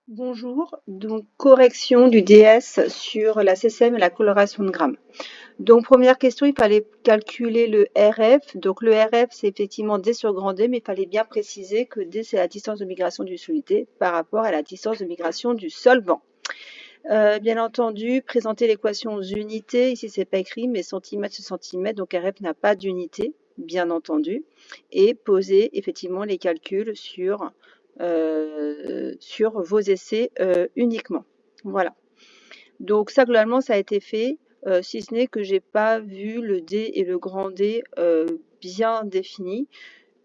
Bonjour, donc correction du DS sur la CCM et la coloration de grammes. Donc première question, il fallait calculer le RF. Donc le RF c'est effectivement D sur grand D, mais il fallait bien préciser que D c'est la distance de migration du solidité par rapport à la distance de migration du solvant. Bien entendu, présenter l'équation aux unités, ici c'est pas écrit, mais centimètres sur centimètre, donc RF n'a pas d'unité, bien entendu, et poser effectivement les calculs sur vos essais uniquement. Voilà. Donc ça, globalement, ça a été fait, si ce n'est que j'ai pas vu le D et le grand D bien définis.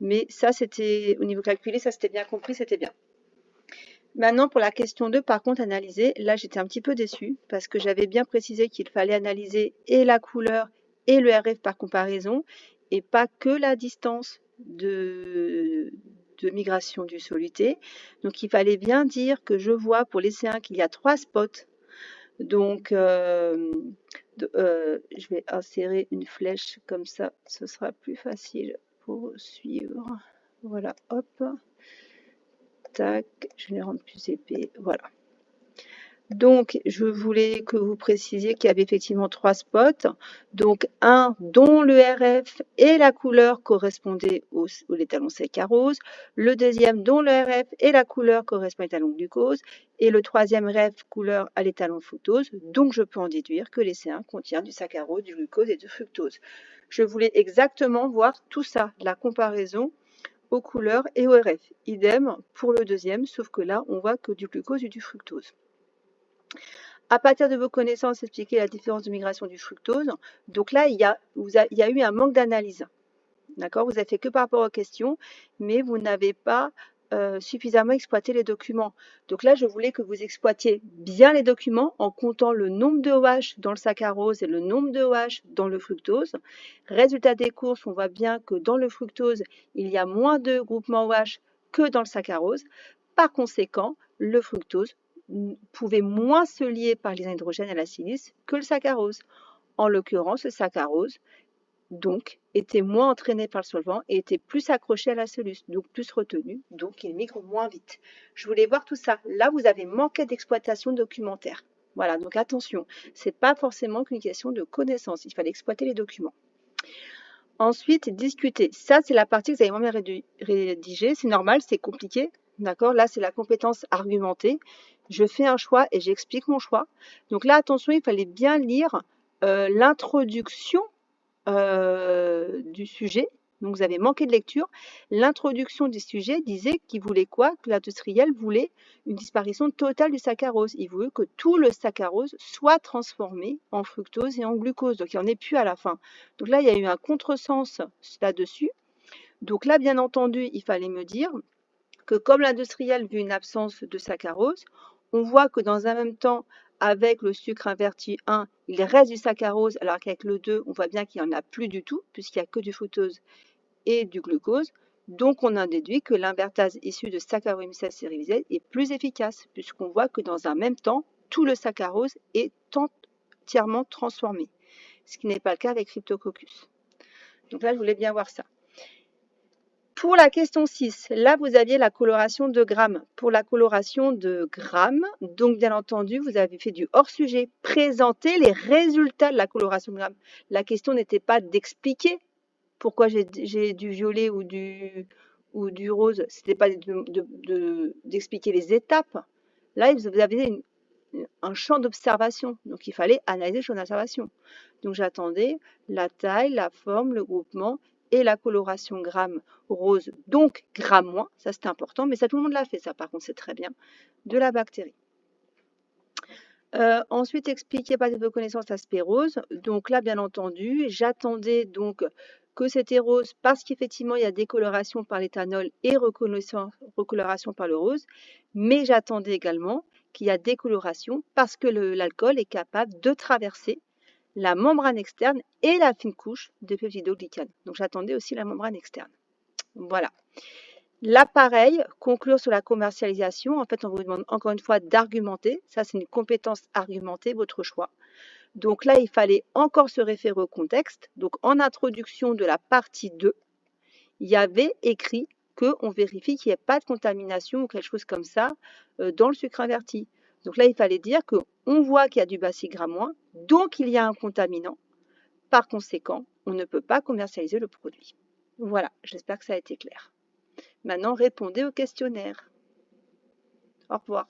Mais ça, c'était au niveau calculé, ça c'était bien compris, c'était bien. Maintenant, pour la question 2, par contre, analyser, là j'étais un petit peu déçue parce que j'avais bien précisé qu'il fallait analyser et la couleur et le RF par comparaison et pas que la distance de migration du soluté. Donc il fallait bien dire que je vois pour l'essai 1 qu'il y a 3 spots. Donc je vais insérer une flèche comme ça, ce sera plus facile pour suivre. Voilà, hop. Tac, je vais les rendre plus épais, voilà. Donc, je voulais que vous précisiez qu'il y avait effectivement 3 spots. Donc, un dont le RF et la couleur correspondaient au l'étalon saccharose. Le deuxième dont le RF et la couleur correspondent à l'étalon glucose. Et le troisième RF couleur à l'étalon fructose. Donc, je peux en déduire que l'essai1 contient du saccharose, du glucose et du fructose. Je voulais exactement voir tout ça, la comparaison aux couleurs et au RF. Idem pour le deuxième, sauf que là, on voit que du glucose et du fructose. À partir de vos connaissances, expliquez la différence de migration du fructose. Donc là, il y a eu un manque d'analyse. D'accord? Vous avez fait que par rapport aux questions, mais vous n'avez pas suffisamment exploité les documents. Donc là, je voulais que vous exploitiez bien les documents en comptant le nombre de OH dans le saccharose et le nombre de OH dans le fructose. Résultat des courses, on voit bien que dans le fructose, il y a moins de groupements OH que dans le saccharose. Par conséquent, le fructose pouvait moins se lier par les hydrogènes à la silice que le saccharose. En l'occurrence, le saccharose donc était moins entraîné par le solvant et était plus accroché à la soluce, donc plus retenu, donc il migre moins vite. Je voulais voir tout ça. Là, vous avez manqué d'exploitation documentaire. Voilà, donc attention, c'est pas forcément qu'une question de connaissance, il fallait exploiter les documents. Ensuite, discuter. Ça, c'est la partie que vous avez moins bien rédigée. C'est normal, c'est compliqué. D'accord? Là, c'est la compétence argumentée. Je fais un choix et j'explique mon choix. Donc là, attention, il fallait bien lire l'introduction du sujet. Donc vous avez manqué de lecture. L'introduction du sujet disait qu'il voulait quoi? Que l'industriel voulait une disparition totale du saccharose. Il voulait que tout le saccharose soit transformé en fructose et en glucose. Donc il n'y en ait plus à la fin. Donc là, il y a eu un contresens là-dessus. Donc là, bien entendu, il fallait me dire que comme l'industriel veut une absence de saccharose, on voit que dans un même temps, avec le sucre inverti 1, il reste du saccharose, alors qu'avec le 2, on voit bien qu'il n'y en a plus du tout, puisqu'il n'y a que du fructose et du glucose. Donc, on a déduit que l'invertase issue de Saccharomyces cerevisiae est plus efficace, puisqu'on voit que dans un même temps, tout le saccharose est entièrement transformé, ce qui n'est pas le cas avec Cryptococcus. Donc là, je voulais bien voir ça. Pour la question 6, là, vous aviez la coloration de grammes. Pour la coloration de grammes, donc bien entendu, vous avez fait du hors-sujet. Présenter les résultats de la coloration de grammes. La question n'était pas d'expliquer pourquoi j'ai du violet ou du rose. Ce n'était pas d'expliquer les étapes. Là, vous avez un champ d'observation. Donc, il fallait analyser le champ d'observation. Donc, j'attendais la taille, la forme, le groupement et la coloration gramme rose, donc gramme moins, ça c'est important, mais ça tout le monde l'a fait, ça par contre c'est très bien, de la bactérie. Ensuite, expliquer par vos connaissances l'aspect rose. Donc là, bien entendu, j'attendais donc que c'était rose parce qu'effectivement, il y a décoloration par l'éthanol et recoloration par le rose, mais j'attendais également qu'il y a décoloration parce que l'alcool est capable de traverser la membrane externe et la fine couche de peptidoglycane. Donc j'attendais aussi la membrane externe. Voilà. L'appareil, conclure sur la commercialisation. En fait, on vous demande encore une fois d'argumenter. Ça, c'est une compétence argumentée, votre choix. Donc là, il fallait encore se référer au contexte. Donc en introduction de la partie 2, il y avait écrit qu'on vérifie qu'il n'y ait pas de contamination ou quelque chose comme ça dans le sucre inverti. Donc là, il fallait dire qu'on voit qu'il y a du bacilgramme moins, donc il y a un contaminant. Par conséquent, on ne peut pas commercialiser le produit. Voilà, j'espère que ça a été clair. Maintenant, répondez au questionnaire. Au revoir.